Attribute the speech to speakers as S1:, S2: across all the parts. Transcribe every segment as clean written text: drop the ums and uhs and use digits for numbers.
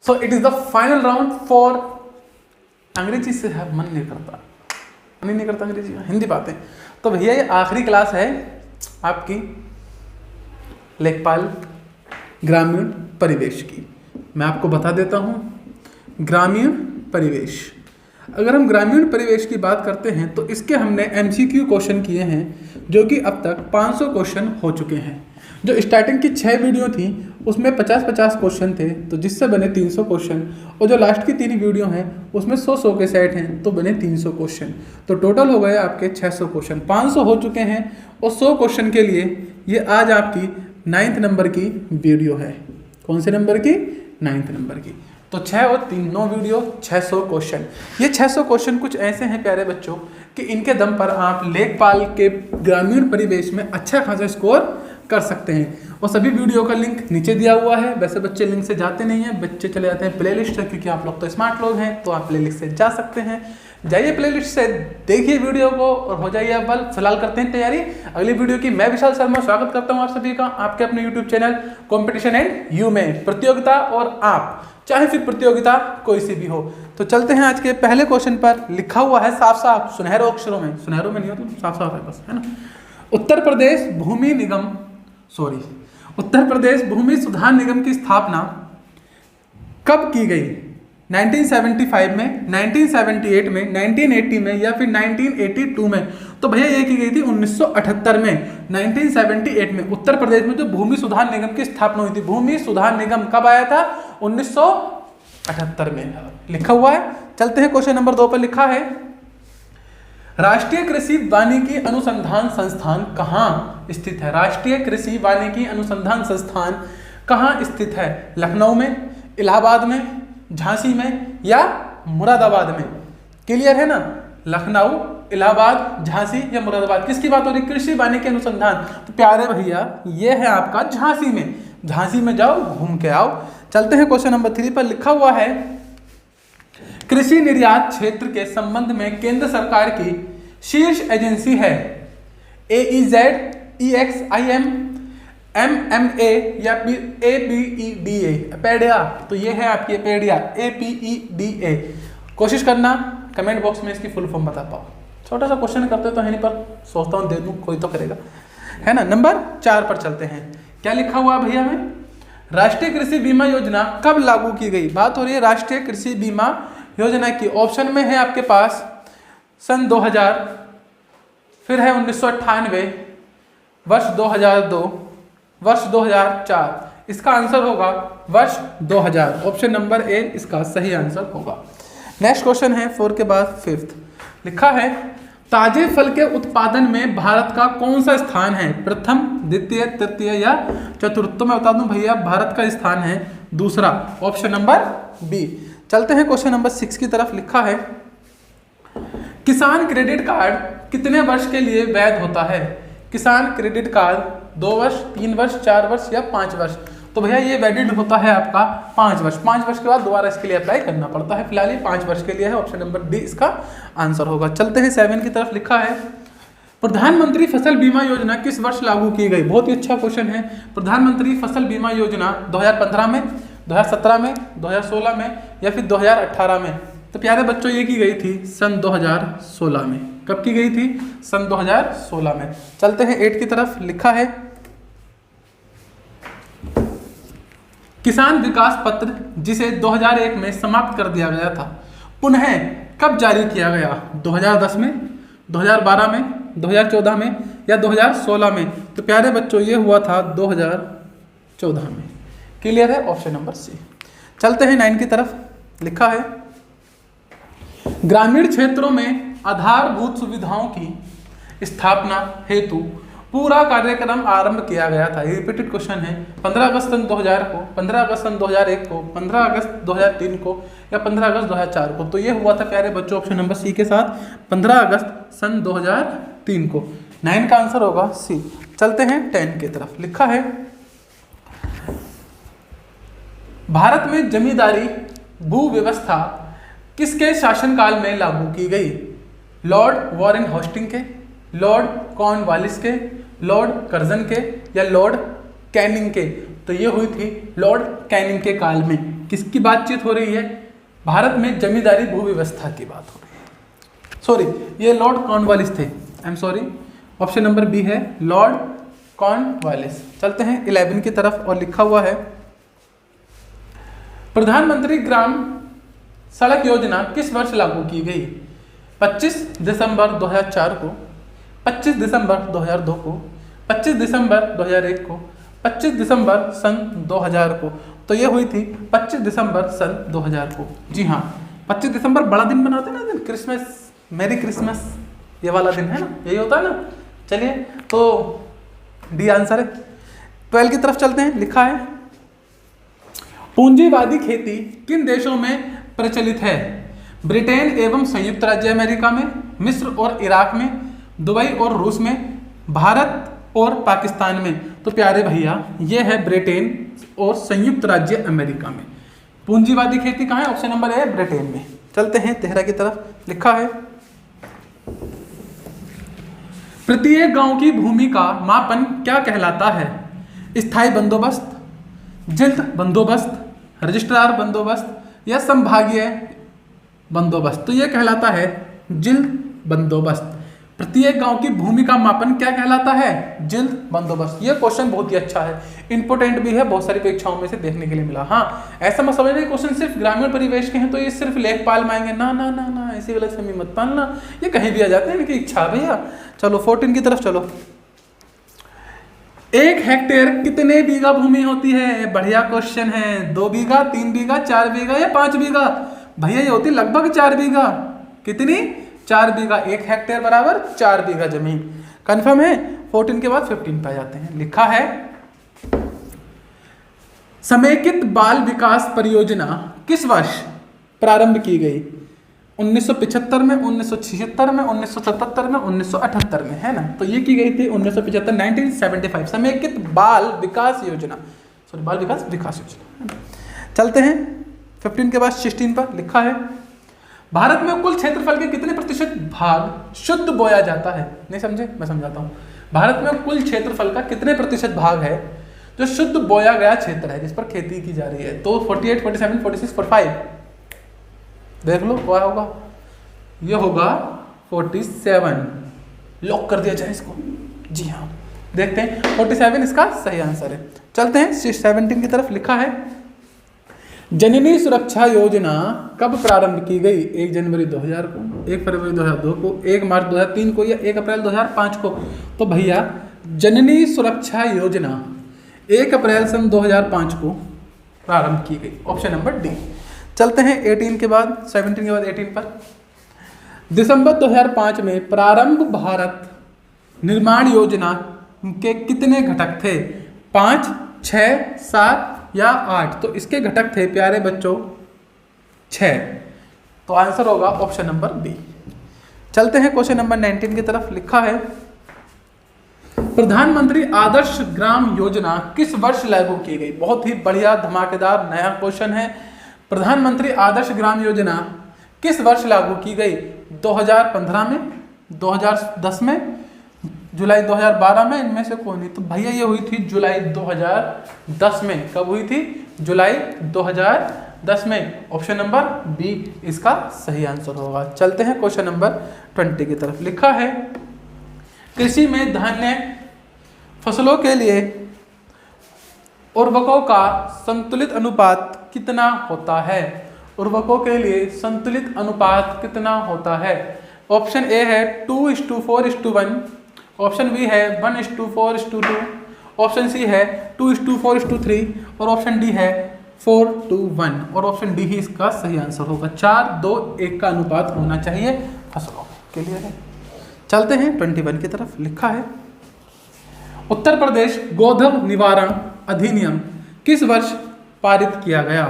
S1: So it is the final round for अंग्रेजी से मन नहीं करता अंग्रेजी में, हिंदी बातें। तो भैया ये आखिरी क्लास है आपकी लेखपाल ग्रामीण परिवेश की। मैं आपको बता देता हूँ ग्रामीण परिवेश। अगर हम ग्रामीण परिवेश की बात करते हैं तो इसके हमने MCQ क्वेश्चन किए हैं जो कि अब तक 500 क्वेश्चन हो चुके हैं। जो स्टार्टिंग की 6 वीडियो थी उसमें 50-50 क्वेश्चन थे तो जिससे बने 300 क्वेश्चन, और जो लास्ट की 3 वीडियो हैं उसमें 100 के सेट हैं तो बने 300 क्वेश्चन। तो टोटल हो गए आपके 600 क्वेश्चन, 500 हो चुके हैं और 100 क्वेश्चन के लिए ये आज आपकी 9th नंबर की वीडियो है। कौन से नंबर की? 9th नंबर की। तो 6 और 3 9 वीडियो 600 क्वेश्चन। ये 600 क्वेश्चन कुछ ऐसे हैं प्यारे बच्चों कि इनके दम पर आप लेखपाल के ग्रामीण परिवेश में अच्छा खासा स्कोर कर सकते हैं। और सभी वीडियो का लिंक नीचे दिया हुआ है। वैसे बच्चे लिंक से जाते नहीं हैं, बच्चे चले जाते हैं प्लेलिस्ट से, क्योंकि आप लोग तो स्मार्ट लोग हैं तो आप प्लेलिस्ट से जा सकते हैं। जाइए प्लेलिस्ट से, देखिए वीडियो को और हो जाइए अव्वल। फिलहाल करते हैं तैयारी अगली वीडियो की। मैं विशाल शर्मा स्वागत करता हूं आप सभी का आपके अपने YouTube channel competition and you में। प्रतियोगिता और आप, चाहे फिर प्रतियोगिता कोई सी भी हो। तो चलते हैं आज के पहले क्वेश्चन पर। लिखा हुआ है साफ साफ सुनहरे अक्षरों में, सुनहरों में नहीं हो तो साफ साफ है बस, है ना। उत्तर प्रदेश भूमि सुधार निगम की स्थापना कब की गई? 1975 में, 1978 में, 1980 में या फिर 1982 में? तो भैया ये की गई थी 1978 में, 1978 में उत्तर प्रदेश में जो भूमि सुधार निगम की स्थापना हुई थी। भूमि सुधार निगम कब आया था? 1978 में लिखा हुआ है। चलते हैं क्वेश्चन नंबर 2 पर। लिखा है राष्ट्रीय कृषि वानिकी अनुसंधान संस्थान कहाँ स्थित है? राष्ट्रीय कृषि वानिकी अनुसंधान संस्थान कहाँ स्थित है? लखनऊ में, इलाहाबाद में, झांसी में या मुरादाबाद में? क्लियर है ना? लखनऊ, इलाहाबाद, झांसी या मुरादाबाद, किसकी बात हो रही? कृषि वानिकी अनुसंधान। तो प्यारे भैया ये है आपका झांसी में। झांसी में जाओ, घूम के आओ। चलते हैं क्वेश्चन नंबर 3 पर। लिखा हुआ है कृषि निर्यात क्षेत्र के संबंध में केंद्र सरकार की शीर्ष एजेंसी है AEZ, EXIM, MMA या फिर APEDA, अपेडिया। तो ये है आपकी अपेडिया, APEDA। कोशिश करना कमेंट बॉक्स में इसकी फुल फॉर्म बता पाओ। छोटा सा क्वेश्चन करते तो है नहीं, पर सोचता हूँ दे दूँ, कोई तो करेगा, है ना। नंबर 4 पर चलते हैं। क्या लिखा हुआ भैया में? राष्ट्रीय कृषि बीमा योजना कब लागू की गई? बात हो रही है राष्ट्रीय कृषि बीमा योजना की। ऑप्शन में है आपके पास सन 2000, फिर है 1998, वर्ष 2002, वर्ष 2004। इसका आंसर होगा वर्ष 2000। ऑप्शन नंबर A इसका सही आंसर होगा। नेक्स्ट क्वेश्चन है 4 के बाद 5th। लिखा है ताजे फल के उत्पादन में भारत का कौन सा स्थान है? प्रथम, द्वितीय, तृतीय या चतुर्थ? तो मैं बता दूं भैया भारत का स्थान है दूसरा, ऑप्शन नंबर B। चलते हैं क्वेश्चन नंबर 6 की तरफ। लिखा है किसान क्रेडिट कार्ड कितने वर्ष के लिए वैध होता है? किसान क्रेडिट कार्ड 2 वर्ष, 3 वर्ष, 4 वर्ष या 5 वर्ष? तो भैया ये वैलिड होता है आपका 5 वर्ष। 5 वर्ष के बाद दोबारा इसके लिए अप्लाई करना पड़ता है। फिलहाल ये 5 वर्ष के लिए है। ऑप्शन नंबर D इसका आंसर होगा। चलते हैं 7 की तरफ। लिखा है प्रधानमंत्री फसल बीमा योजना किस वर्ष लागू की गई? बहुत ही अच्छा क्वेश्चन है। प्रधानमंत्री फसल बीमा योजना 2015 में, 2017 में, 2016 में या फिर 2018 में? तो प्यारे बच्चों ये की गई थी सन 2016 में। कब की गई थी? सन 2016 में। चलते हैं 8 की तरफ। लिखा है किसान विकास पत्र जिसे 2001 में समाप्त कर दिया गया था पुनः कब जारी किया गया? 2010 में, 2012 में, 2014 में या 2016 में? तो प्यारे बच्चों ये हुआ था 2014 में। क्लियर है? Option number C। चलते हैं 9 की तरफ। लिखा है ग्रामीण क्षेत्रों में आधारभूत सुविधाओं की स्थापना हेतु पूरा कार्यक्रम आरंभ किया गया था। ये रिपीटेड क्वेश्चन है। 15 अगस्त सन 2000 को, 15 अगस्त सन 2001 को, 15 अगस्त 2003 को या 15 अगस्त 2004 को? तो ये हुआ था प्यारे बच्चों ऑप्शन नंबर C के साथ 15 अगस्त सन 2003 को। 9 का आंसर होगा C। चलते हैं 10 की तरफ। लिखा है भारत में जमींदारी भू व्यवस्था किसके शासनकाल में लागू की गई? लॉर्ड वॉरेन होस्टिंग के, लॉर्ड कॉर्नवालिस के, लॉर्ड कर्जन के या लॉर्ड कैनिंग के? तो ये हुई थी लॉर्ड कैनिंग के काल में। किसकी बातचीत हो रही है? भारत में जमींदारी भू व्यवस्था की बात हो रही है। सॉरी, ये लॉर्ड कॉर्नवालिस थे, I am sorry, option number B है लॉर्ड कॉर्नवालिस। चलते हैं 11 की तरफ और लिखा हुआ है प्रधानमंत्री ग्राम सड़क योजना किस वर्ष लागू की गई? 25 दिसंबर 2004 को, 25 दिसंबर 2002 को, 25 दिसंबर 2001 को, 25 दिसंबर सन 2000 को। तो ये हुई थी 25 दिसंबर सन 2000 को। जी हाँ, 25 दिसंबर बड़ा दिन बनाते हैं ना, दिन क्रिसमस, मैरी क्रिसमस, ये वाला दिन है ना, यही होता है ना। चलिए, तो डी आंसर है। 12 की तरफ चलते हैं, लिखा है पूंजीवादी खेती किन देशों में प्रचलित है? ब्रिटेन एवं संयुक्त राज्य अमेरिका में, मिस्र और इराक में, दुबई और रूस में, भारत और पाकिस्तान में। तो प्यारे भैया, ये है ब्रिटेन और संयुक्त राज्य अमेरिका में। पूंजीवादी खेती कहाँ है? ऑप्शन नंबर ए ब्रिटेन में। चलते हैं 13 की तरफ, लिखा है प्रत्येक गांव की भूमि का मापन क्या कहलाता है? स्थायी बंदोबस्त, जिल्द बंदोबस्त, रजिस्ट्रार बंदोबस्त या संभागीय बंदोबस्त। तो यह कहलाता है जिल्द बंदोबस्त। प्रत्येक गांव की भूमि का मापन क्या कहलाता है? जिल्द बंदोबस्त। ये क्वेश्चन बहुत ही अच्छा है, इंपोर्टेंट भी है, बहुत सारी परीक्षाओं में से देखने के लिए मिला। हाँ, ऐसा मत समझना क्वेश्चन सिर्फ ग्रामीण परिवेश के हैं तो ये सिर्फ लेखपाल में आएंगे, ना ना ना ना, ऐसी गलत फहमी मत पालना, ये कहीं भी आ जाते हैं, इनकी इच्छा भैया। चलो 14 की तरफ चलो। 1 हेक्टेयर कितने बीघा भूमि होती है? बढ़िया क्वेश्चन है। 2 बीघा, 3 बीघा, 4 बीघा या 5 बीघा? भैया ये होती लगभग 4 बीघा। कितनी? 4 बीघा। 1 हेक्टेयर बराबर 4 बीघा जमीन। कंफर्म है? 14 के बाद 15 पे जाते हैं, लिखा है समेकित बाल विकास परियोजना किस वर्ष प्रारंभ की गई? 1975 में, 1976 में, 1977 में, 1978 में, है ना। तो ये की गई थी 1975, 1975, समेकित बाल विकास योजना, सॉरी बाल विकास योजना। चलते हैं 15 के बाद 16 पर, लिखा है भारत में कुल क्षेत्रफल के कितने प्रतिशत भाग शुद्ध बोया जाता है? नहीं समझे? मैं समझाता हूँ। भारत में कुल क्षेत्रफल का कितने प्रतिशत भाग है जो शुद्ध बोया गया क्षेत्र है, जिस पर खेती की जा रही है? तो 48, 47, 46, 45 देख लो क्या होगा। ये होगा 47। लॉक कर दिया जाए इसको। जी हाँ, देखते हैं 47 इसका सही आंसर है। चलते हैं 17 की तरफ, लिखा है जननी सुरक्षा योजना कब प्रारंभ की गई? 1 जनवरी 2000 को, 1 फरवरी 2002 को, 1 मार्च 2003 को या 1 अप्रैल 2005 को? तो भैया जननी सुरक्षा योजना 1 अप्रैल सन 2005 को प्रारंभ की गई। Option number D. चलते हैं 18 के बाद, 17 के बाद 18 पर। दिसंबर 2005 में प्रारंभ भारत निर्माण योजना के कितने घटक थे? 5, 6, 7 या 8? तो इसके घटक थे प्यारे बच्चों 6। तो आंसर होगा ऑप्शन नंबर बी। चलते हैं क्वेश्चन नंबर 19 की तरफ, लिखा है प्रधानमंत्री आदर्श ग्राम योजना किस वर्ष लागू की गई? बहुत ही बढ़िया धमाकेदार नया क्वेश्चन है। प्रधानमंत्री आदर्श ग्राम योजना किस वर्ष लागू की गई? 2015 में, 2010 में, जुलाई 2012 में, इनमें से कोई नहीं। तो भैया ये हुई थी जुलाई 2010 में। कब हुई थी? जुलाई 2010 में। ऑप्शन नंबर बी इसका सही आंसर होगा। चलते हैं क्वेश्चन नंबर 20 की तरफ, लिखा है कृषि में धान्य फसलों के लिए उर्वरकों का संतुलित अनुपात कितना होता है? उर्वरकों के लिए संतुलित अनुपात कितना होता है? ऑप्शन ए है 2:4:1, ऑप्शन बी है 1:4:2, ऑप्शन सी है 2:4:3 और ऑप्शन डी है 4:1 और ऑप्शन डी ही इसका सही आंसर होगा। 4:2:1 का अनुपात होना चाहिए फसलों के लिए। चलते हैं 21 की तरफ, लिखा है उत्तर प्रदेश गोधन निवारण अधिनियम किस वर्ष पारित किया गया?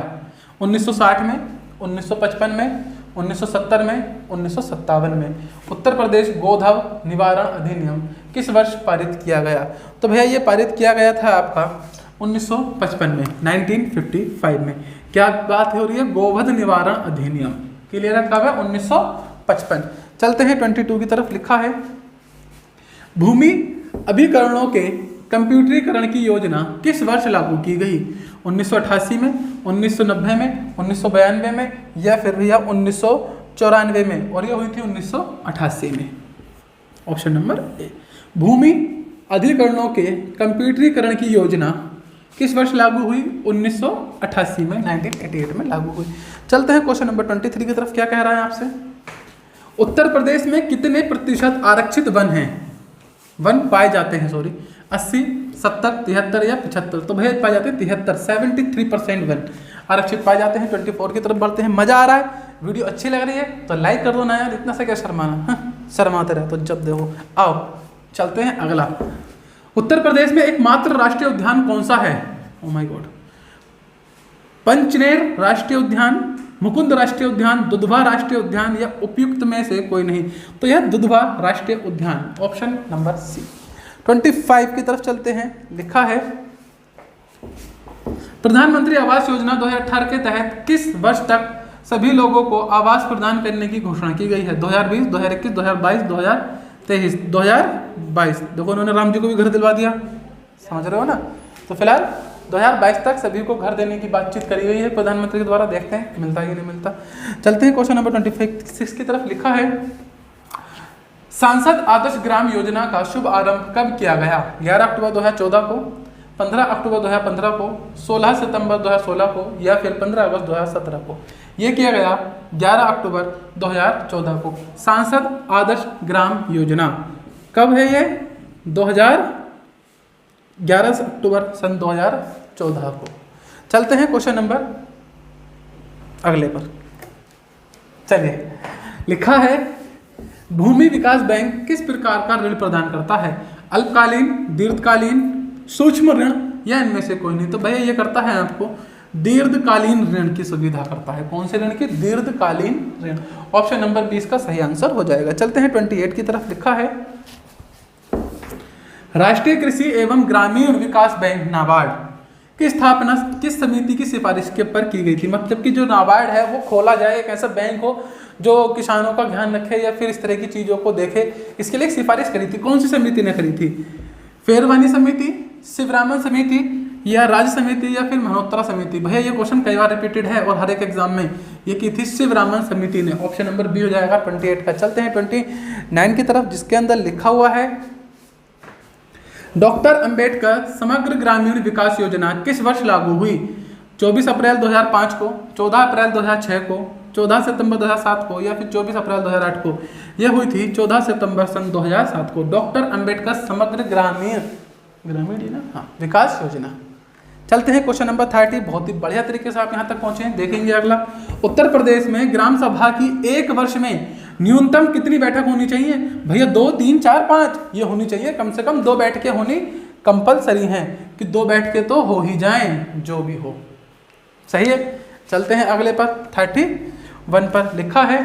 S1: 1960 में, 1955 में, 1970 में, 1957 में। उत्तर प्रदेश गोधन निवारण अधिनियम किस वर्ष पारित किया गया? तो भैया ये पारित किया गया था आपका 1955 में, 1955 में। क्या बात हो रही है? गोवध निवारण अधिनियम। क्लियर है? कब है? 1955। चलते हैं 22 की तरफ, लिखा है भूमि अभिकरणों के कंप्यूटरीकरण की योजना किस वर्ष लागू की गई? 1988 में, 1990 में, 1992 में या फिर भैया 1994 में, और ये हुई थी 1988 में। Option number A. भूमि अधिग्रहणों के कंप्यूटरीकरण की योजना किस वर्ष लागू हुई? 1988 में, 1988 में लागू हुई। चलते हैं क्वेश्चन नंबर 23 की तरफ। क्या कह रहा है आपसे? उत्तर प्रदेश में कितने प्रतिशत आरक्षित वन पाए जाते हैं? 80, 70, 73 या 75? तो भैया पाए जाते हैं 73, 73% वन आरक्षित पाए जाते हैं। 24 की तरफ बढ़ते हैं। मजा आ रहा है? वीडियो अच्छी लग रही है तो लाइक कर दो ना यार, इतना सा क्या शर्माना, शर्माते रहे तो जब देखो। आओ चलते हैं अगला। उत्तर प्रदेश में एकमात्र राष्ट्रीय उद्यान कौन सा है? Oh my God. पंचनेर राष्ट्रीय उद्यान, मुकुंद राष्ट्रीय उद्यान, दुधवा राष्ट्रीय उद्यान या उपयुक्त में से कोई नहीं? तो यह दुधवा राष्ट्रीय उद्यान, ऑप्शन नंबर सी। 25 की तरफ चलते हैं। लिखा है प्रधानमंत्री आवास योजना 2018 के तहत किस वर्ष तक सभी लोगों को आवास प्रदान करने की घोषणा की गई है? 2020, 2021, 2022, 2023? 2022। देखो उन्होंने राम जी को भी घर दिलवा दिया, समझ रहे हो ना। तो फिलहाल 2022 तक सभी को घर देने की बातचीत करी गई है प्रधानमंत्री के द्वारा। देखते हैं मिलता है कि नहीं मिलता। चलते हैं क्वेश्चन नंबर 26 की तरफ। लिखा है सांसद आदर्श ग्राम योजना का शुभ आरंभ कब किया गया? 11 अक्टूबर 2014 को, 15 अक्टूबर 2015 को, 16 सितंबर 2016 को या फिर 15 अगस्त 2017 को? ये किया गया 11 अक्टूबर 2014 को। सांसद आदर्श ग्राम योजना कब है ये? 11 अक्टूबर सन 2014 को। चलते हैं क्वेश्चन नंबर अगले पर। चलिए, लिखा है भूमि विकास बैंक किस प्रकार का ऋण प्रदान करता है? अल्पकालीन, दीर्घकालीन, सूक्ष्म ऋण या इनमें से कोई नहीं? तो भैया ये करता है आपको दीर्घकालीन ऋण की सुविधा करता है। कौन से ऋण की? दीर्घकालीन ऋण। ऑप्शन नंबर 20 का सही आंसर हो जाएगा। चलते हैं 28 की तरफ। लिखा है राष्ट्रीय कृषि एवं ग्रामीण विकास बैंक नाबार्ड की स्थापना किस समिति की सिफारिश के पर की गई थी? मतलब कि जो नाबार्ड है वो खोला जाए, एक ऐसा बैंक हो जो किसानों का ध्यान रखे या फिर इस तरह की चीज़ों को देखे, इसके लिए एक सिफारिश करी थी। कौन सी समिति ने करी थी? फेरवानी समिति, शिवरामन समिति या राज्य समिति या फिर मल्होत्रा समिति? भैया ये क्वेश्चन कई बार रिपीटेड है और हर एक एग्जाम में ये की थी शिवरामन समिति ने। ऑप्शन नंबर बी हो जाएगा 28 का। चलते हैं 29 की तरफ, जिसके अंदर लिखा हुआ है डॉक्टर अंबेडकर समग्र ग्रामीण विकास योजना किस वर्ष लागू हुई? 24 अप्रैल 2005 को, 14 अप्रैल 2006 को, 14 सितंबर 2007 को या फिर 24 अप्रैल 2008 को? यह हुई थी 14 सितंबर सन 2007 को। डॉक्टर अंबेडकर समग्र ग्रामीण विकास योजना। चलते हैं क्वेश्चन नंबर 30। बहुत ही बढ़िया तरीके से आप यहाँ तक पहुंचे हैं। देखेंगे अगला। उत्तर प्रदेश में ग्राम सभा की एक वर्ष में न्यूनतम कितनी बैठक होनी चाहिए? भैया 2, 3, 4, 5 ये होनी चाहिए। कम से कम 2 बैठकें होनी कंपलसरी हैं कि 2 बैठकें तो हो ही जाएं, जो भी हो। सही है। चलते हैं अगले पर 31 पर। लिखा है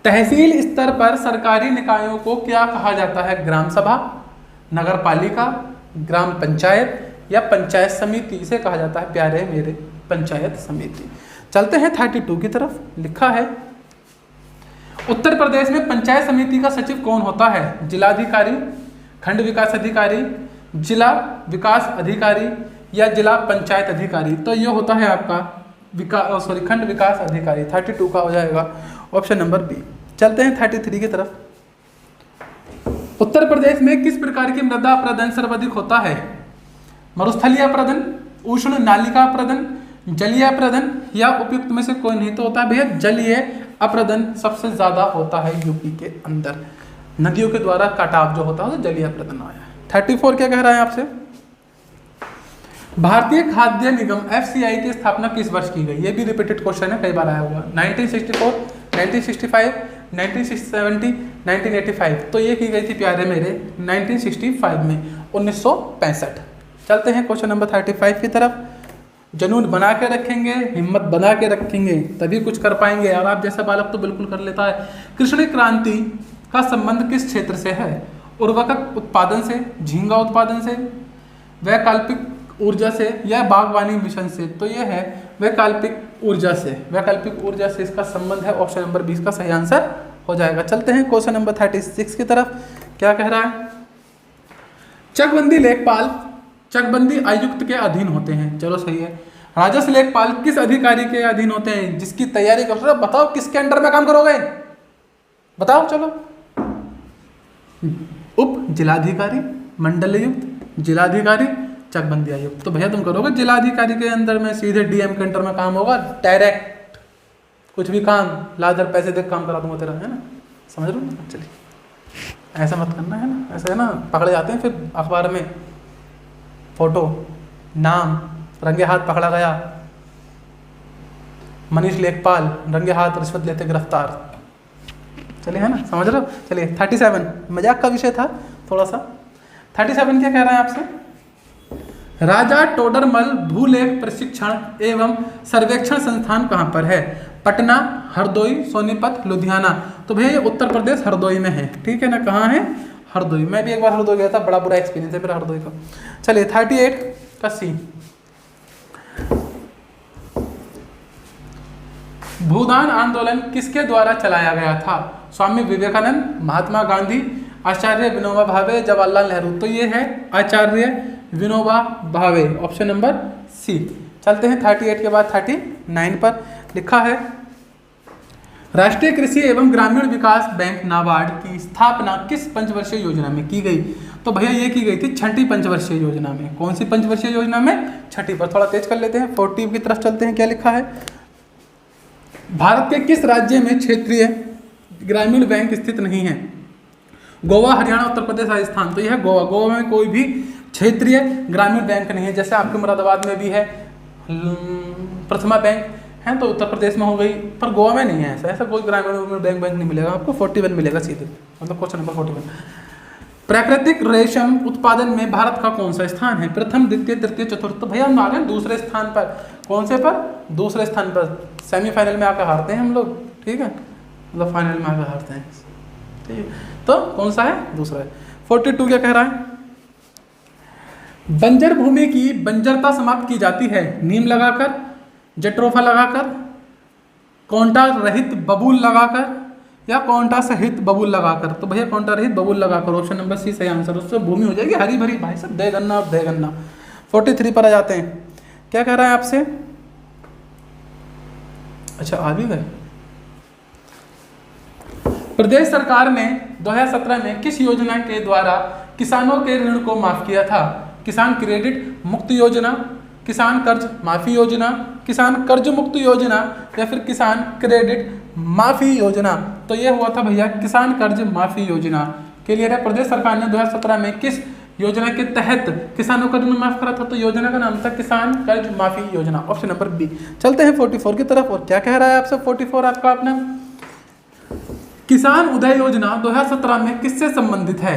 S1: तहसील स्तर पर सरकारी निकायों को क्या कहा जाता है? ग्राम सभा, नगर पालिका, ग्राम पंचायत या पंचायत समिति? इसे कहा जाता है प्यारे मेरे पंचायत समिति। चलते हैं 32 की तरफ। लिखा है उत्तर प्रदेश में पंचायत समिति का सचिव कौन होता है? जिलाधिकारी, खंड विकास अधिकारी, जिला विकास अधिकारी या जिला पंचायत अधिकारी? तो ये होता है आपका खंड विकास अधिकारी। 32 का हो जाएगा ऑप्शन नंबर बी। चलते हैं 33 की तरफ। उत्तर प्रदेश में किस प्रकार की मृदा अपरदन सर्वाधिक होता है? मरुस्थलीय अपरदन, उष्ण नालिका अपरदन, जलीय अपरदन या उपयुक्त में से कोई नहीं? तो होता है भैया जलीय अपरदन सबसे ज्यादा होता है यूपी के अंदर। नदियों के द्वारा कटाव जो होता है तो जलीय अपरदन आया। 34 क्या कह रहा है आपसे? भारतीय खाद्य निगम FCI की स्थापना किस वर्ष की गई? ये भी रिपीटेड क्वेश्चन है, कई बार आया हुआ। 1964, 1965, 1970, 1985? तो ये की गई थी प्यारे मेरे 1965 में, 1965। चलते हैं क्वेश्चन नंबर 35 की तरफ। जुनून बना के रखेंगे, हिम्मत बना के रखेंगे तभी कुछ कर पाएंगे, और आप जैसा बालक तो बिल्कुल कर लेता है। कृष्ण क्रांति का संबंध किस क्षेत्र से है? उर्वरक उत्पादन से, झींगा उत्पादन से, वैकल्पिक ऊर्जा से या बागवानी मिशन से? तो यह है वैकल्पिक ऊर्जा से। वैकल्पिक ऊर्जा से इसका संबंध है। ऑप्शन नंबर 20 का सही आंसर हो जाएगा। चलते हैं क्वेश्चन नंबर 36 की तरफ। क्या कह रहा है? चकबंदी लेखपाल चकबंदी आयुक्त के अधीन होते हैं, चलो सही है। राजस्व लेखपाल किस अधिकारी के अधीन होते हैं? जिसकी तैयारी कर रहे हो, बताओ किसके अंडर में काम करोगे, बताओ चलो। उप जिलाधिकारी, मंडलायुक्त, जिलाधिकारी, चकबंदी आयुक्त। तो भैया तुम करोगे जिलाधिकारी के अंदर में, सीधे डीएम के अंडर में काम होगा, डायरेक्ट कुछ भी काम लादर पैसे दे काम करा दूंगा तेरा, है ना, समझ लो। चलिए ऐसा मत करना, है ना, ऐसा है ना, पकड़े जाते हैं फिर अखबार में, फोटो, नाम, रंगे हाथ पकड़ा गया, मनीष लेखपाल रंगे हाथ रिश्वत लेते गिरफ्तार। चलिए, है ना, समझ रहे हो। चलिए 37 मजाक का विषय था थोड़ा सा। 37 क्या कह रहे हैं आपसे? राजा टोडरमल भूलेख प्रशिक्षण एवं सर्वेक्षण संस्थान कहाँ पर है? पटना, हरदोई, सोनीपत, लुधियाना। तो भैया ये उत्तर प्रदेश हरदोई में है, ठीक है ना। कहाँ है? हरदोई। मैं भी एक बार हरदोई गया था, बड़ा बुरा एक्सपीरियंस है मेरा हरदोई का। चलिए 38 का सी। भूदान आंदोलन किसके द्वारा चलाया गया था? स्वामी विवेकानंद, महात्मा गांधी, आचार्य विनोबा भावे, जवाहरलाल नेहरू। तो ये है आचार्य Vinoba Bhave, option number C. चलते हैं 38 के बाद 39 पर। लिखा है राष्ट्रीय कृषि एवं ग्रामीण विकास बैंक नाबार्ड की स्थापना किस पंचवर्षीय योजना में की गई? तो भैया ये की गई थी छठी पंचवर्षीय योजना में। कौन सी पंचवर्षीय योजना में? छठी पर। थोड़ा तेज कर लेते हैं, 40 की तरफ चलते हैं। क्या लिखा है? भारत के किस राज्य में क्षेत्रीय ग्रामीण बैंक स्थित नहीं है? गोवा, हरियाणा, उत्तर प्रदेश, राजस्थान। तो यह है गोवा। गोवा में कोई भी क्षेत्रीय ग्रामीण बैंक नहीं है। जैसे आपके मुरादाबाद में भी है प्रथमा बैंक है, तो उत्तर प्रदेश में हो गई, पर गोवा में नहीं है। ऐसा कोई ग्रामीण बैंक नहीं मिलेगा आपको। 41 मिलेगा सीधे, मतलब क्वेश्चन नंबर 41। प्राकृतिक रेशम उत्पादन में भारत का कौन सा स्थान है? प्रथम, द्वितीय, तृतीय, चतुर्थ। तो भैया हम आ गए दूसरे स्थान पर। कौन से पर? दूसरे स्थान पर। सेमीफाइनल में आकर हारते हैं हम लोग, ठीक है, मतलब फाइनल में आकर हारते हैं, ठीक है। तो कौन सा है? दूसरा है। 42 क्या कह रहा है? बंजर भूमि की बंजरता समाप्त की जाती है नीम लगाकर, जट्रोफा लगाकर, कोंटा रहित बबूल लगाकर, या कोंटा सहित बबूल लगाकर। तो भैया कोंटा रहित बबूल लगाकर, ऑप्शन नंबर सी सही आंसर। उससे भूमि हो जाएगी हरी भरी भाई साहब, दे गन्ना और दे गन्ना। 43 पर आ जाते हैं। क्या कह रहा है आपसे? अच्छा आ भी गए। प्रदेश सरकार ने 2017 में किस योजना के द्वारा किसानों के ऋण को माफ किया था? किसान क्रेडिट मुक्त योजना, किसान कर्ज माफी योजना, किसान कर्ज मुक्त योजना, या फिर किसान क्रेडिट माफी योजना। तो ये हुआ था भैया किसान कर्ज माफी योजना। क्लियर है? प्रदेश सरकार ने 2017 में किस योजना के तहत किसानों का ऋण माफ करा था? तो योजना का नाम था किसान कर्ज माफी योजना, ऑप्शन नंबर बी। चलते हैं 44 की तरफ। और क्या कह रहा है आपसे 44 आपका अपना? किसान उदय योजना 2017 में किससे संबंधित है?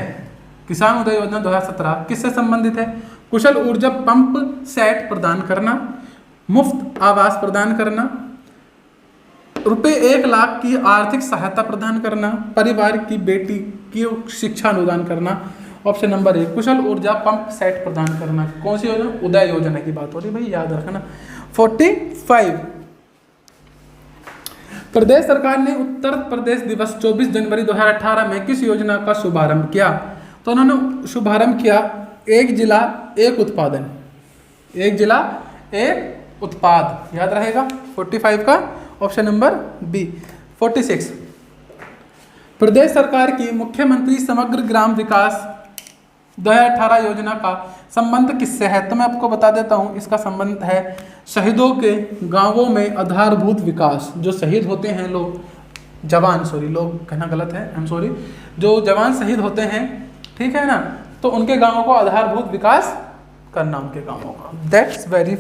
S1: किसान उदय योजना 2017 किससे संबंधित है? कुशल ऊर्जा पंप सेट प्रदान करना, मुफ्त आवास प्रदान करना, रुपए 1 लाख की आर्थिक सहायता प्रदान करना, परिवार की बेटी की शिक्षा अनुदान करना। ऑप्शन नंबर ए कुशल ऊर्जा पंप सेट प्रदान करना। कौन सी योजना? उदय योजना की बात हो रही है भाई, याद रखना। 45 प्रदेश सरकार ने उत्तर प्रदेश दिवस 24 जनवरी 2018 में किस योजना का शुभारंभ किया? तो उन्होंने शुभारंभ किया एक जिला एक उत्पादन, एक जिला एक उत्पाद, याद रहेगा। 45 का ऑप्शन नंबर बी। 46 प्रदेश सरकार की मुख्यमंत्री समग्र ग्राम विकास 2018 योजना का संबंध किससे है? तो मैं आपको बता देता हूं, इसका संबंध है शहीदों के गांवों में आधारभूत विकास। जो शहीद होते हैं लोग, जवान, सॉरी लोग कहना गलत है, आई एम सॉरी, जो जवान शहीद होते हैं, ठीक है ना, तो उनके गांवों को आधारभूत विकास करना, उनके गांवों का। That's very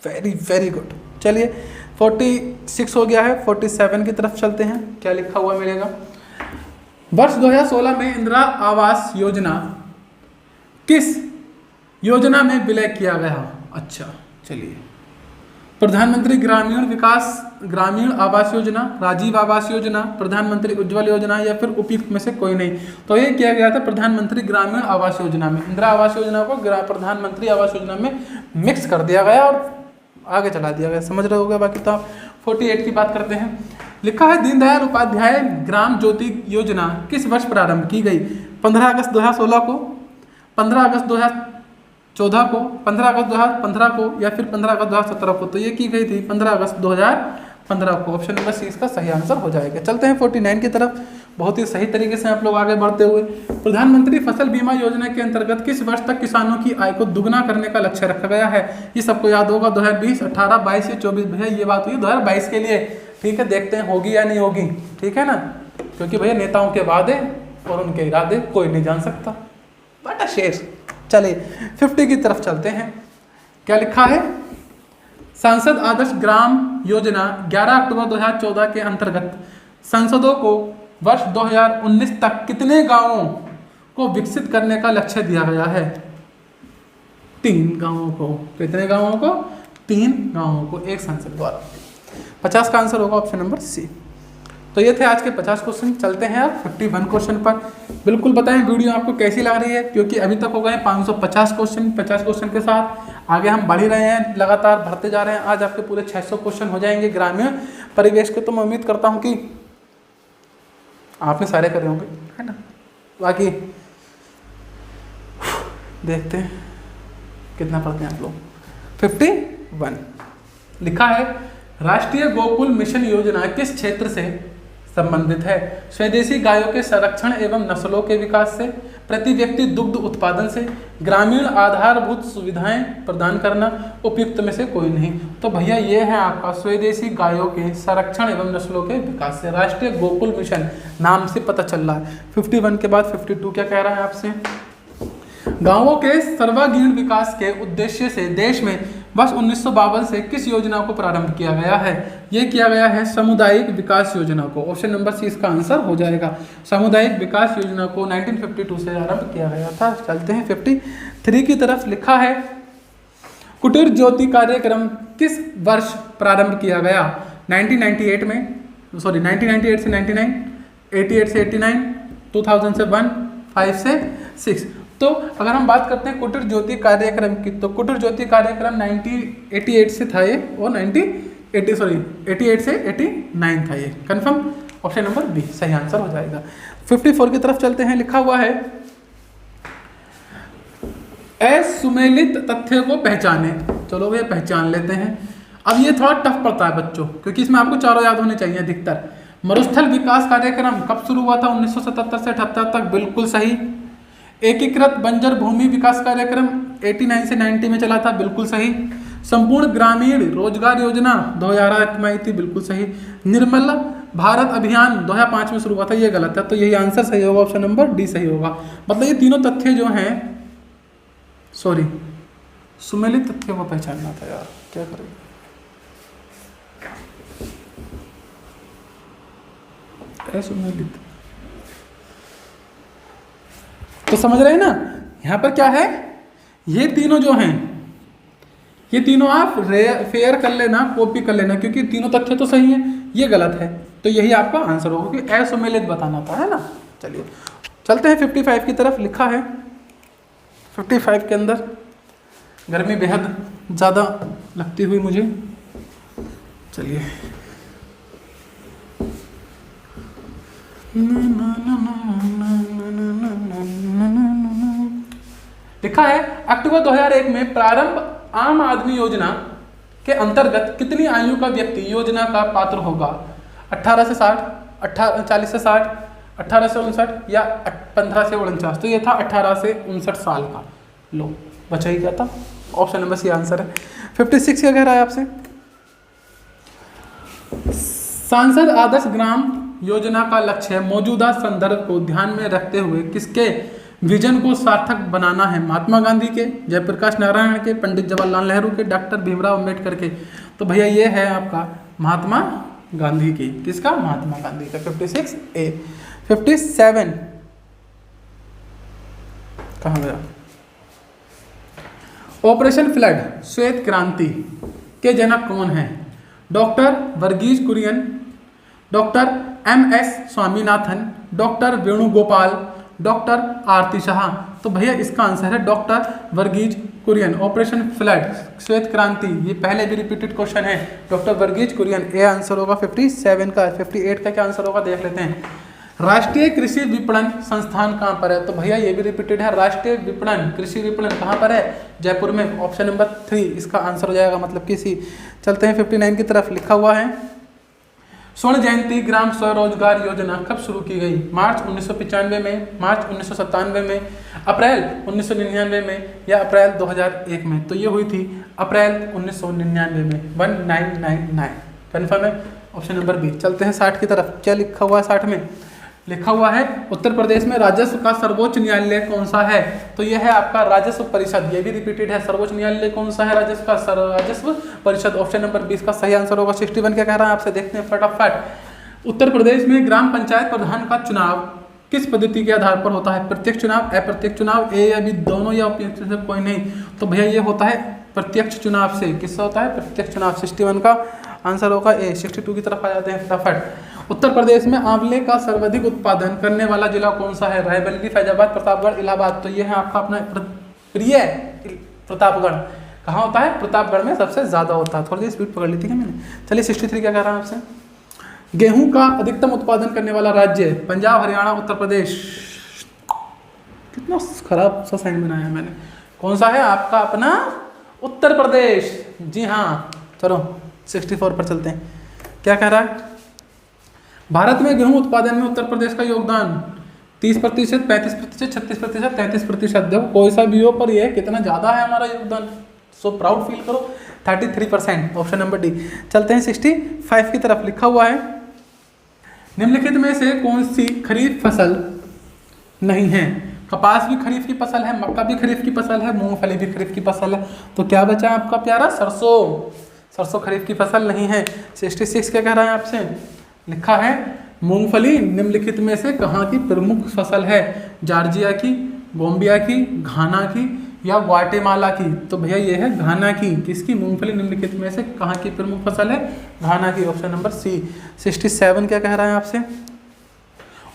S1: very very good. चलिए 46 हो गया है, 47 की तरफ चलते हैं। क्या लिखा हुआ मिलेगा? वर्ष 2016 में इंदिरा आवास योजना किस योजना में विलय किया गया? अच्छा चलिए, प्रधानमंत्री ग्रामीण आवास योजना, राजीव आवास योजना, प्रधानमंत्री उज्ज्वल योजना, या फिर उपयुक्त में से कोई नहीं। तो ये किया गया था प्रधानमंत्री ग्रामीण आवास योजना में। इंदिरा आवास योजना को प्रधानमंत्री आवास योजना में मिक्स कर दिया गया और आगे चला दिया गया, समझ रहे होगे। बाकी तो 48 की बात करते हैं। लिखा है दीनदयाल उपाध्याय ग्राम ज्योति योजना किस वर्ष प्रारंभ की गई? 15 अगस्त 2016 को, 15 अगस्त 2014 को, 15 अगस्त 2015 को, या फिर 15 अगस्त 2017 को? तो ये की गई थी 15 अगस्त 2015 को। ऑप्शन नंबर सी इसका सही आंसर हो जाएगा। चलते हैं 49 की तरफ। बहुत ही सही तरीके से आप लोग आगे बढ़ते हुए, प्रधानमंत्री फसल बीमा योजना के अंतर्गत किस वर्ष तक किसानों की आय को दुगना करने का लक्ष्य रखा गया है? ये सबको याद होगा, 2020, 18, 22 या 24। भैया ये बात हुई 2022 के लिए, ठीक है, देखते हैं होगी या नहीं होगी, ठीक है ना, क्योंकि भैया नेताओं के वादे और उनके इरादे कोई नहीं जान सकता। बड़ा शेर। चलिए 50 की तरफ चलते हैं। क्या लिखा है? सांसद आदर्श ग्राम योजना 11 अक्टूबर 2014 के अंतर्गत सांसदों को वर्ष 2019 तक कितने गांवों को विकसित करने का लक्ष्य दिया गया है? 3 गांवों को। कितने गांवों को? 3 गांवों को एक सांसद द्वारा। 50 का आंसर होगा ऑप्शन नंबर सी। तो ये थे आज के 50 क्वेश्चन। चलते हैं आप 51 क्वेश्चन पर। बिल्कुल बताएं वीडियो आपको कैसी लग रही है, क्योंकि अभी तक हो गए 550 क्वेश्चन। 50 क्वेश्चन के साथ आगे हम बढ़ ही रहे हैं, लगातार बढ़ते जा रहे हैं। आज आपके पूरे 600 क्वेश्चन हो जाएंगे ग्रामीण परिवेश के। तो मैं उम्मीद करता हूँ कि आपने सारे करे होंगे, है ना। बाकी देखते हैं कितना पढ़ते हैं आप लोग। 51 लिखा है, राष्ट्रीय गोकुल मिशन योजना किस क्षेत्र से संबंधित है? स्वदेशी गायों के संरक्षण एवं नस्लों के विकास से, प्रति व्यक्ति दुग्ध उत्पादन से, ग्रामीण आधारभूत सुविधाएं प्रदान करना, उपयुक्त में से कोई नहीं। तो भैया ये है आपका स्वदेशी गायों के संरक्षण एवं नस्लों के विकास से, राष्ट्रीय गोकुल मिशन नाम से पता चल रहा है। 51 के बाद 52 क्या कह रहा है आपसे? गांवों के सर्वांगीण विकास के उद्देश्य से देश में वर्ष 1952 से किस योजना को प्रारंभ किया गया है? ये किया गया है सामुदायिक विकास योजना को। ऑप्शन नंबर सी इसका आंसर हो जाएगा। सामुदायिक विकास योजना को 1952 से आरंभ किया गया था। चलते हैं 53 की तरफ। लिखा है, कुटीर ज्योति कार्यक्रम किस वर्ष प्रारंभ किया गया? 1998 में, सॉरी 1998 से 99, 88 से 89, 2000 से 1, 5 से 6। तो अगर हम बात करते हैं कुटीर ज्योति कार्यक्रम की, तो कुटीर ज्योति कार्यक्रम 1988 से था ये, और 88 से 89 था ये। कंफर्म? ऑप्शन नंबर बी सही आंसर हो जाएगा। 54 की तरफ चलते हैं। लिखा हुआ है, असुमेलित तथ्य को पहचाने। चलो भैया पहचान लेते हैं। अब ये थोड़ा टफ पड़ता है बच्चों, क्योंकि इसमें आपको चारों याद होने चाहिए अधिकतर। मरुस्थल विकास कार्यक्रम कब शुरू हुआ था? 1977 से 78 तक, बिल्कुल सही। एकीकृत बंजर भूमि विकास कार्यक्रम 89 से 90 में चला था, बिल्कुल सही। संपूर्ण ग्रामीण रोजगार योजना 2008 में आई थी, बिल्कुल सही। निर्मल भारत अभियान 2005 में शुरू हुआ था, ये गलत है। तो यही आंसर सही होगा, ऑप्शन नंबर डी सही होगा। मतलब ये तीनों तथ्य जो हैं, सॉरी सुमेलित तथ्यों को पहचानना था यार, क्या करें। असुमेलित, तो समझ रहे हैं ना, यहाँ पर क्या है, ये तीनों जो हैं, ये तीनों आप फेयर कर लेना, कॉपी कर लेना, क्योंकि तीनों तथ्य तो सही हैं, ये गलत है। तो यही आपका आंसर होगा कि असुमेलित बताना था, है ना। चलिए चलते हैं 55 की तरफ। लिखा है 55 के अंदर, गर्मी बेहद ज़्यादा लगती हुई मुझे, चलिए लिखा है, अक्टूबर 2001 में प्रारंभ आम आदमी योजना के अंतर्गत कितनी आयु का व्यक्ति योजना का पात्र होगा? 18 से 60, 40 से 60, 18 से 59 या 15 से 49? तो ये था 18 से 59 साल का। लो बचा ही क्या था, ऑप्शन नंबर सी आंसर है। 56 क्या कह रहा है आपसे? सांसद आदर्श ग्राम योजना का लक्ष्य मौजूदा संदर्भ को ध्यान में रखते हुए किसके विजन को सार्थक बनाना है? महात्मा गांधी के, जयप्रकाश नारायण के, पंडित जवाहरलाल नेहरू के, डॉक्टर भीमराव अम्बेडकर के? तो भैया ये है आपका महात्मा गांधी की। किसका? महात्मा गांधी का। 56A। 57 कहाँ गया? ऑपरेशन फ्लड श्वेत क्रांति के जनक कौन है? Doctor Varghese Kurien, doctor MS Swaminathan, doctor Venugopal, doctor Aarti Shah? तो भैया इसका आंसर है doctor Varghese Kurien. Operation flood श्वेत क्रांति, ये पहले भी रिपीटेड क्वेश्चन है, doctor Varghese Kurien. A answer होगा 57 का। 58 का क्या आंसर होगा देख लेते हैं। राष्ट्रीय कृषि विपणन संस्थान कहाँ पर है? तो भैया ये भी रिपीटेड है, राष्ट्रीय विपणन कृषि विपणन कहाँ पर है? जयपुर में। ऑप्शन नंबर 3 इसका आंसर हो जाएगा, मतलब किसी। चलते हैं 59 की तरफ। लिखा हुआ है स्वर्ण जयंती ग्राम स्वरोजगार योजना कब शुरू की गई? मार्च 1995 में, मार्च 1997 में, अप्रैल 1999 में या अप्रैल 2001 में? तो ये हुई थी अप्रैल 1999 में, 1999। कन्फर्म है? Option number B. चलते हैं 60 की तरफ। क्या लिखा हुआ है 60 में? लिखा हुआ है उत्तर प्रदेश में राजस्व का सर्वोच्च न्यायालय कौन सा है? तो यह है आपका राजस्व परिषद। ये भी रिपीटेड है, सर्वोच्च न्यायालय कौन सा है? राजस्व परिषद। ऑप्शन नंबर 20 का सही आंसर होगा। 61 क्या कह रहा है आपसे, देखते हैं फटाफट। उत्तर प्रदेश में ग्राम पंचायत प्रधान का चुनाव किस पद्धति के आधार पर होता है? प्रत्यक्ष चुनाव, अप्रत्यक्ष चुनाव, ए या बी दोनों या कोई नहीं? तो भैया ये होता है प्रत्यक्ष चुनाव से। किससे होता है? प्रत्यक्ष चुनाव। 61 का आंसर होगा ए। 62 की तरफ आ जाते हैं फटाफट। उत्तर प्रदेश में आंवले का सर्वाधिक उत्पादन करने वाला जिला कौन सा है? रायबरेली, फैजाबाद, प्रतापगढ़, इलाहाबाद? तो ये है आपका अपना प्रिय प्रतापगढ़। कहाँ होता है? प्रतापगढ़ में सबसे ज्यादा होता है। थोड़ी देर स्पीड पकड़ ली थी क्या मैंने? चलिए 63 क्या कह रहा है आपसे? गेहूं का अधिकतम उत्पादन करने वाला राज्य? पंजाब, हरियाणा, उत्तर प्रदेश। कितना खराब सा साइन बनाया है मैंने। कौन सा है आपका अपना? उत्तर प्रदेश। जी हाँ। चलो 64 पर चलते हैं। क्या कह रहा है? भारत में गेहूं उत्पादन में उत्तर प्रदेश का योगदान 30%, 35%, 36%, 33%। देखो कोई सा भी हो पर ये कितना ज्यादा है हमारा योगदान। सो प्राउड फील करो। 33%। Option number D. चलते हैं 65 की तरफ। लिखा हुआ है निम्नलिखित में से कौन सी खरीफ फसल नहीं है? कपास भी खरीफ की फसल है, मक्का भी खरीफ की फसल है, मूंगफली भी खरीफ की फसल है। तो क्या बचा आपका प्यारा? सरसों। सरसों खरीफ की फसल नहीं है। 66 क्या कह रहा है आपसे? लिखा है मूंगफली निम्नलिखित में से कहाँ की प्रमुख फसल है? जॉर्जिया की, गोम्बिया की, घाना की या ग्वाटेमाला की? तो भैया ये है घाना की। किसकी? मूंगफली निम्नलिखित में से कहाँ की प्रमुख फसल है? घाना की। Option number C. 67 क्या कह रहा है आपसे?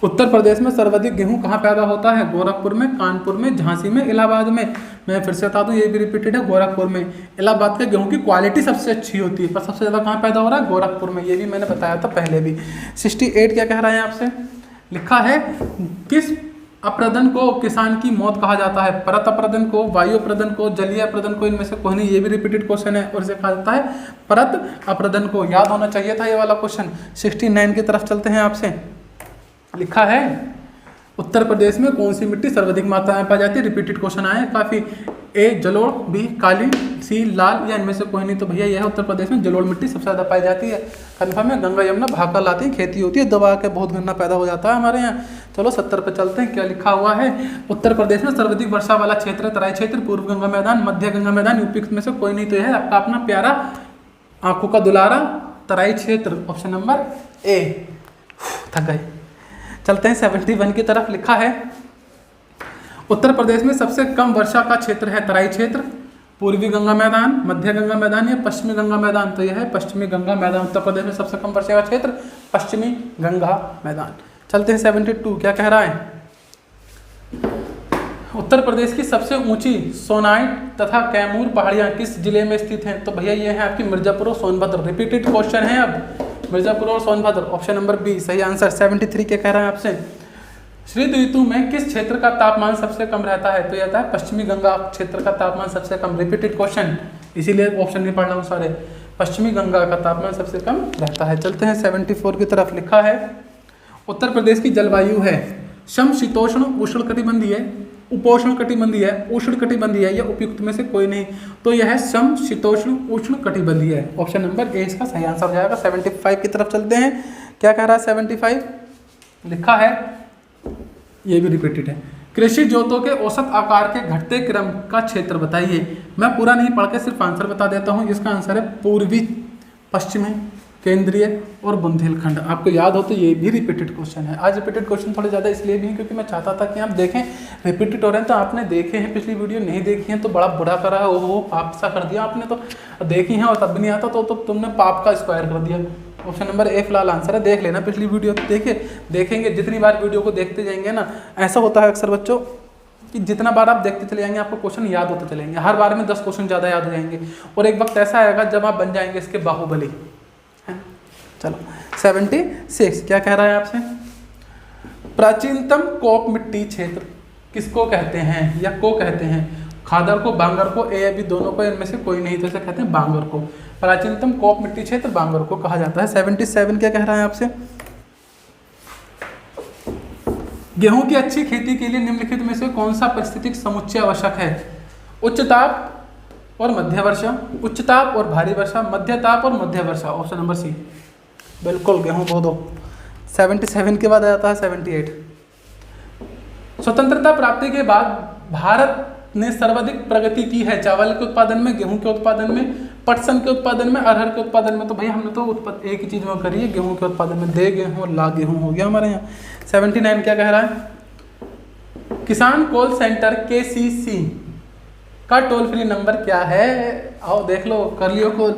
S1: उत्तर प्रदेश में सर्वाधिक गेहूं कहाँ पैदा होता है? गोरखपुर में, कानपुर में, झांसी में, इलाहाबाद में? मैं फिर से बता दूं, ये भी रिपीटेड है, गोरखपुर में। इलाहाबाद के गेहूं की क्वालिटी सबसे अच्छी होती है, पर सबसे ज़्यादा कहाँ पैदा हो रहा है? गोरखपुर में। ये भी मैंने बताया था पहले भी। 68 क्या कह रहा है आपसे? लिखा है किस अप्रदन को किसान की मौत कहा जाता है? परत अप्रदन को, वायु अप्रदन को, जलीय अप्रदन को? इनमें से कोई नहीं। ये भी रिपीटेड क्वेश्चन है और इसे कहा जाता है परत अप्रदन को। याद होना चाहिए था ये वाला क्वेश्चन। 69 की तरफ चलते हैं आपसे। लिखा है उत्तर प्रदेश में कौन सी मिट्टी सर्वाधिक मात्रा में पाई जाती है? रिपीटेड क्वेश्चन आए काफी। ए जलोढ़, बी काली, सी लाल या इनमें से कोई नहीं? तो भैया यह है उत्तर प्रदेश में जलोढ़ मिट्टी सबसे ज्यादा पाई जाती है। कन्फर्म है? गंगा यमुना भाकर लाती है, खेती होती है, दबा के बहुत गन्ना पैदा हो जाता है हमारे यहाँ। चलो 70 पे चलते हैं। क्या लिखा हुआ है? उत्तर प्रदेश में सर्वाधिक वर्षा वाला क्षेत्र? तराई क्षेत्र, पूर्व गंगा मैदान, मध्य गंगा मैदान, यूपी में से कोई नहीं? तो यह है आपका अपना प्यारा आंखों का दुलारा तराई क्षेत्र। Option number A. थक गए। चलते हैं 71 की तरफ। लिखा है उत्तर प्रदेश में सबसे कम वर्षा का क्षेत्र है? तराई क्षेत्र, पूर्वी गंगा मैदान, मध्य गंगा मैदान या पश्चिमी गंगा मैदान? तो यह है पश्चिमी गंगा मैदान। उत्तर प्रदेश में सबसे कम वर्षा का क्षेत्र पश्चिमी गंगा मैदान। चलते हैं 72। क्या कह रहा है? उत्तर प्रदेश की सबसे ऊंची सोनाइट तथा कैमूर पहाड़ियां किस जिले में स्थित हैं? तो भैया ये है आपकी मिर्जापुर और सोनभद्र। रिपीटेड क्वेश्चन है अब, मिर्जापुर और सोनभद्र। ऑप्शन नंबर बी सही आंसर। 73 क्या कह रहा है आपसे? शीत ऋतु में किस क्षेत्र का तापमान सबसे कम रहता है? तो यह आता है पश्चिमी गंगा क्षेत्र का तापमान सबसे कम। रिपीटेड क्वेश्चन, इसीलिए ऑप्शन नहीं पढ़ रहा हूँ सारे। पश्चिमी गंगा का तापमान सबसे कम रहता है। चलते हैं 74 की तरफ। लिखा है उत्तर प्रदेश की जलवायु है समशीतोष्ण उष्णकटिबंधीय, उपोष्ण कटिबंधीय, उष्ण कटिबंधीय या उपयुक्त में से कोई नहीं? तो यह है समशीतोष्ण उष्ण कटिबंधीय। ऑप्शन नंबर ए इसका सही आंसर हो जाएगा। 75 की तरफ चलते हैं। क्या कह रहा है 75? लिखा है, ये भी रिपीटेड है, कृषि जोतों के औसत आकार के घटते क्रम का क्षेत्र बताइए। मैं पूरा नहीं पढ़ के सिर्फ आंसर बता देता हूँ। इसका आंसर है पूर्वी, पश्चिमी, केंद्रीय और बुंदेलखंड। आपको याद हो तो ये भी रिपीटेड क्वेश्चन है। आज रिपीटेड क्वेश्चन थोड़े ज़्यादा इसलिए भी हैं क्योंकि मैं चाहता था कि आप देखें रिपीटेड हो रहे हैं। तो आपने देखे हैं पिछली वीडियो, नहीं देखी है तो बड़ा बुरा करा है। ओहो पाप सा कर दिया आपने। तो देखी है और तब भी नहीं आता तो तुमने पाप का स्क्वायर कर दिया। ऑप्शन नंबर ए फिलहाल आंसर है। देख लेना पिछली वीडियो। देखिए देखेंगे जितनी बार वीडियो को देखते जाएंगे ना, ऐसा होता है अक्सर बच्चों कि जितना बार आप देखते चले जाएंगे आपको क्वेश्चन याद होते चलेंगे। हर बार में 10 क्वेश्चन ज़्यादा याद हो जाएंगे और एक वक्त ऐसा आएगा जब आप बन जाएंगे इसके बाहुबली। चलो 76 क्या कह रहा है आपसे? प्राचीनतम कोप मिट्टी क्षेत्र किसको कहते हैं या को कहते हैं? खादर को, बांगर को, ए या बी दोनों को, इनमें से कोई नहीं, तो इसे कहते हैं बांगर को। प्राचीनतम कोप मिट्टी क्षेत्र बांगर को कहा जाता है। 77 क्या कह रहा है आपसे? गेहूं की अच्छी खेती के लिए निम्नलिखित में से कौन सा परिस्थितिक समुच्चय आवश्यक है? उच्च ताप और मध्य वर्षा, उच्च ताप और भारी वर्षा, मध्य ताप और मध्य वर्षा। ऑप्शन नंबर सी, बिल्कुल गेहूं बो दो। 77 के बाद आ जाता है 78। स्वतंत्रता प्राप्ति के बाद भारत ने सर्वाधिक प्रगति की है चावल के उत्पादन में, गेहूं के उत्पादन में, पटसन के उत्पादन में, अरहर के उत्पादन में। तो भाई हमने तो एक ही चीज में करी है, गेहूं के उत्पादन में। दे गेहूं ला गेहूं हो गया हमारे यहाँ। 79 क्या कह रहा है? किसान कॉल सेंटर KCC का टोल फ्री नंबर क्या है? आओ देख लो, कर लियो कॉल।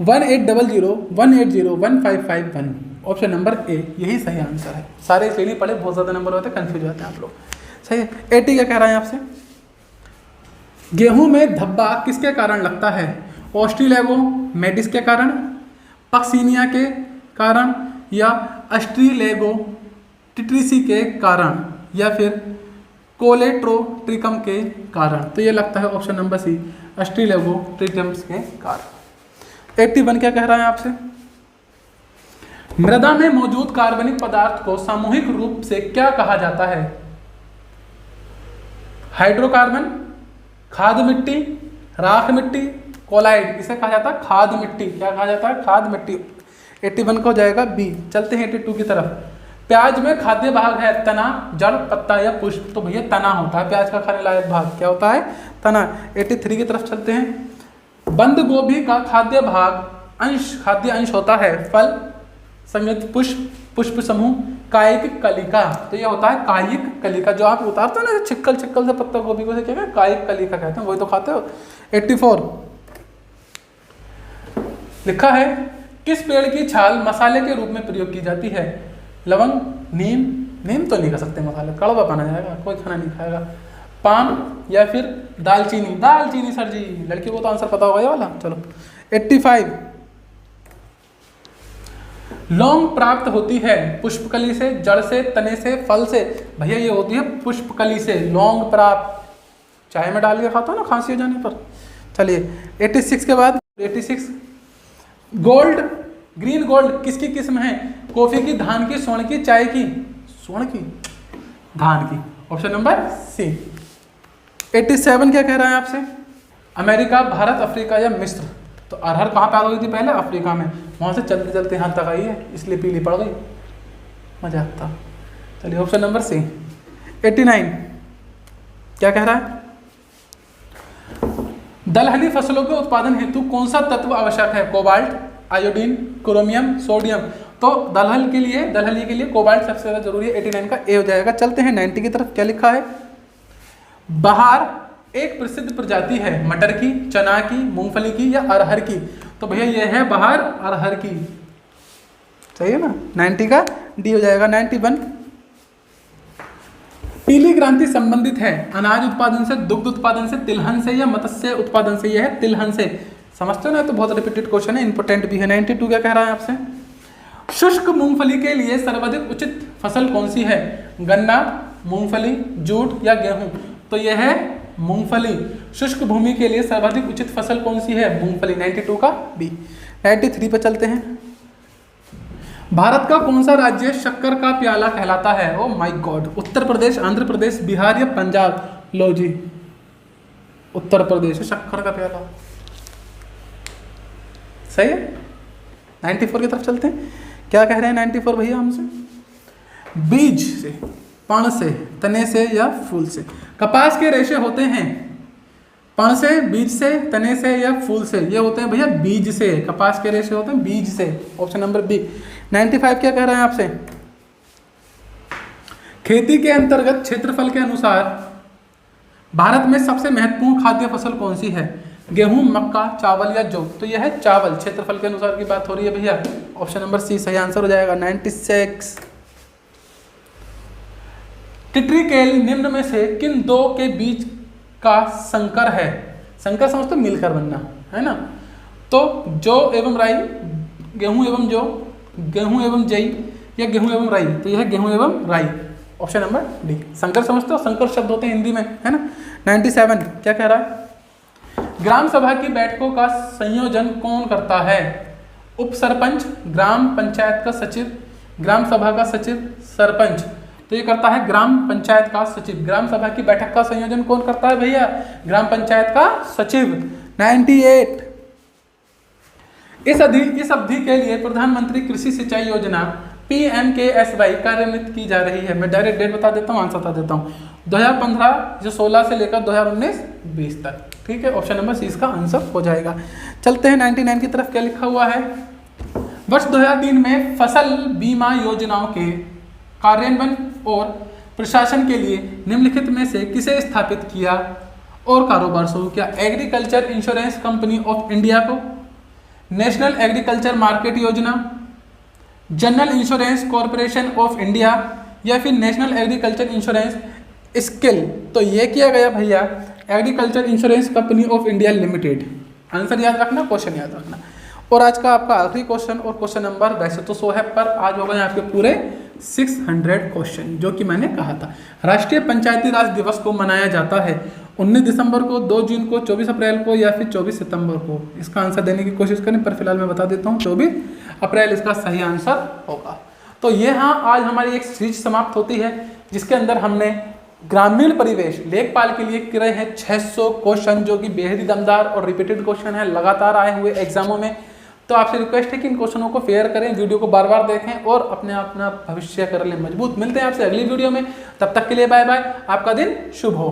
S1: 1800-180-1551। ऑप्शन नंबर ए यही सही आंसर है। सारे इसलिए नहीं पढ़े, बहुत ज्यादा नंबर होते हैं, कंफ्यूज होते हैं आप लोग। सही है। 80 क्या कह रहा है आपसे? गेहूं में धब्बा किसके कारण लगता है? ऑस्ट्रीलेगो मेडिस के कारण, पक्सिनिया के कारण, या अस्ट्रीलेगो टिट्रिसी के कारण, या फिर कोलेट्रोट्रिकम के कारण। तो ये लगता है ऑप्शन नंबर सी, अस्ट्रीलेगो ट्रिकम्स के कारण। 81 क्या कह रहा है आपसे? मृदा में मौजूद कार्बनिक पदार्थ को सामूहिक रूप से क्या कहा जाता है? हाइड्रोकार्बन, खाद मिट्टी, राख मिट्टी, कोलाइड। इसे कहा जाता है खाद मिट्टी। क्या कहा जाता है? खाद मिट्टी। 81 को जाएगा बी। चलते हैं 82 की तरफ। प्याज में खाद्य भाग है तना, जड़, पत्ता या पुष्प। तो भैया तना होता है प्याज का खाने लायक भाग। क्या होता है? तना। 83 की तरफ चलते हैं। बंद गोभी का खाद्य भाग खाद्य अंश होता है फल, संयुक्त पुष्प, पुष्प समूह, कायिक कलिका। तो ये होता है कायिक कलिका, जो आप उतारते हो ना छिक्कल से पत्ता गोभी को, क्या कहते हैं? कायिक कलिका कहते हैं, वही तो खाते हो। 84 लिखा है किस पेड़ की छाल मसाले के रूप में प्रयोग की जाती है? लवंग, नीम। नीम तो नहीं खा सकते मसाले, कड़वा बना जाएगा, कोई खाना नहीं खाएगा। पान या फिर दालचीनी। दालचीनी सर जी, लड़की को तो आंसर पता होगा ये वाला। चलो 85 लौंग प्राप्त होती है पुष्पकली से, जड़ से, तने से, फल से। भैया ये होती है पुष्पकली से लौंग प्राप्त। चाय में डाल के खाता हूँ ना खांसी हो जाने पर। चलिए 86 के बाद 86 गोल्ड, ग्रीन गोल्ड किसकी किस्म है? कॉफी की, धान की, स्वर्ण की, चाय की? स्वर्ण की, धान की। Option number C. 87 क्या कह रहा है आपसे? अमेरिका, भारत, अफ्रीका या मिस्र। तो अरहर कहाँ पैदा हुई थी? पहले अफ्रीका में, वहां से चलते चलते यहाँ तक आई है, इसलिए पीली पड़ गई। मजा आता। चलिए ऑप्शन नंबर सी। 89 क्या कह रहा है? दलहनी फसलों के उत्पादन हेतु कौन सा तत्व आवश्यक है? Cobalt, iodine, chromium, sodium. तो दलहनी के लिए कोबाल्ट सबसे ज्यादा जरूरी है। 89 का ए हो जाएगा। चलते हैं 90 की तरफ। क्या लिखा है? बहार एक प्रसिद्ध प्रजाति है मटर की, चना की, मूंगफली की या अरहर की। तो भैया ये है बहार अरहर की। सही है ना? 90 का डी हो जाएगा। 91 पीली क्रांति संबंधित है अनाज उत्पादन से, दुग्ध उत्पादन से, तिलहन से या मत्स्य उत्पादन से? यह है तिलहन से। समझते हो ना? तो बहुत रिपीटेड क्वेश्चन है, इंपोर्टेंट भी है। 92 क्या कह रहा है आपसे? शुष्क मूंगफली के लिए सर्वाधिक उचित फसल कौन सी है? गन्ना, मूंगफली, जूट या गेहूं? तो यह है मूंगफली। शुष्क भूमि के लिए सर्वाधिक उचित फसल कौन सी है? मूंगफली। 92 का बी। 93 पे चलते हैं। भारत का कौन सा राज्य शक्कर का प्याला कहलाता है? Oh my god. Uttar Pradesh, Andhra Pradesh, Bihar या पंजाब? लो जी, उत्तर प्रदेश शक्कर का प्याला। सही है। 94 की तरफ चलते हैं। क्या कह रहे हैं 94 भैया हमसे? बीज से, पण से, तने से या फूल से? कपास के रेशे होते हैं पण से, बीज से, तने से या फूल से? ये होते हैं भैया बीज से। कपास के रेशे होते हैं बीज से। Option number B. 95 क्या कह रहे हैं आपसे? खेती के अंतर्गत क्षेत्रफल के अनुसार भारत में सबसे महत्वपूर्ण खाद्य फसल कौन सी है? गेहूं, मक्का, चावल या जौ? तो यह है चावल। क्षेत्रफल के अनुसार की बात हो रही है भैया। ऑप्शन नंबर सी सही आंसर हो जाएगा। 96 टिट्रिकेल निम्न में से किन दो के बीच का संकर है? संकर समझते मिलकर बनना, है ना? तो जौ एवं राई, गेहूं एवं जौ, गेहूं एवं जई या गेहूं एवं राई? तो यह है गेहूं एवं राई। Option number D. संकर समझते हो, संकर शब्द होते हैं हिंदी में, है ना। 97 क्या कह रहा है, ग्राम सभा की बैठकों का संयोजन कौन करता है? उप सरपंच, ग्राम पंचायत का सचिव, ग्राम सभा का सचिव, सरपंच। तो ये करता है ग्राम पंचायत का सचिव। ग्राम सभा की बैठक का संयोजन कौन करता है भैया? ग्राम पंचायत का सचिव। 98 इस अवधि के लिए प्रधानमंत्री कृषि सिंचाई योजना PMKSY कार्यान्वित की जा रही है। मैं डायरेक्ट डेट बता देता हूँ, आंसर बता देता हूँ। 2015 से लेकर 2019-20 तक। ठीक है, ऑप्शन नंबर सी इसका आंसर हो जाएगा। चलते हैं 99 की तरफ, क्या लिखा हुआ है। वर्ष 2003 में फसल बीमा योजनाओं के कार्यान्वयन और प्रशासन के लिए निम्नलिखित में से किसे स्थापित किया और कारोबार शुरू किया? Agriculture insurance company of India को, नेशनल एग्रीकल्चर मार्केट योजना, general insurance corporation of India, या फिर नेशनल एग्रीकल्चर इंश्योरेंस स्किल। तो ये किया गया भैया agriculture insurance company of India limited. Answer याद रखना, क्वेश्चन याद रखना। और आज का आपका आखिरी क्वेश्चन और क्वेश्चन नंबर वैसे तो 100 है, पर आज हो गए आपके पूरे 600 क्वेश्चन, जो कि मैंने कहा था। राष्ट्रीय पंचायती राज दिवस को मनाया जाता है 19 दिसंबर को, 2 जून को, 24 अप्रैल को, या फिर 24 सितंबर को। इसका आंसर देने की कोशिश करें, पर फिलहाल मैं बता देता हूँ 24 अप्रैल इसका सही आंसर होगा। तो ये हाँ, आज हमारी एक सीरीज समाप्त होती है, जिसके अंदर हमने ग्रामीण परिवेश लेखपाल के लिए करे हैं 600 क्वेश्चन, जो कि बेहद ही दमदार और रिपीटेड क्वेश्चन है लगातार आए हुए एग्जामों में। तो आपसे रिक्वेस्ट है कि इन क्वेश्चनों को फेयर करें, वीडियो को बार बार देखें और अपना भविष्य कर लें मजबूत। मिलते हैं आपसे अगली वीडियो में, तब तक के लिए बाय बाय, आपका दिन शुभ हो।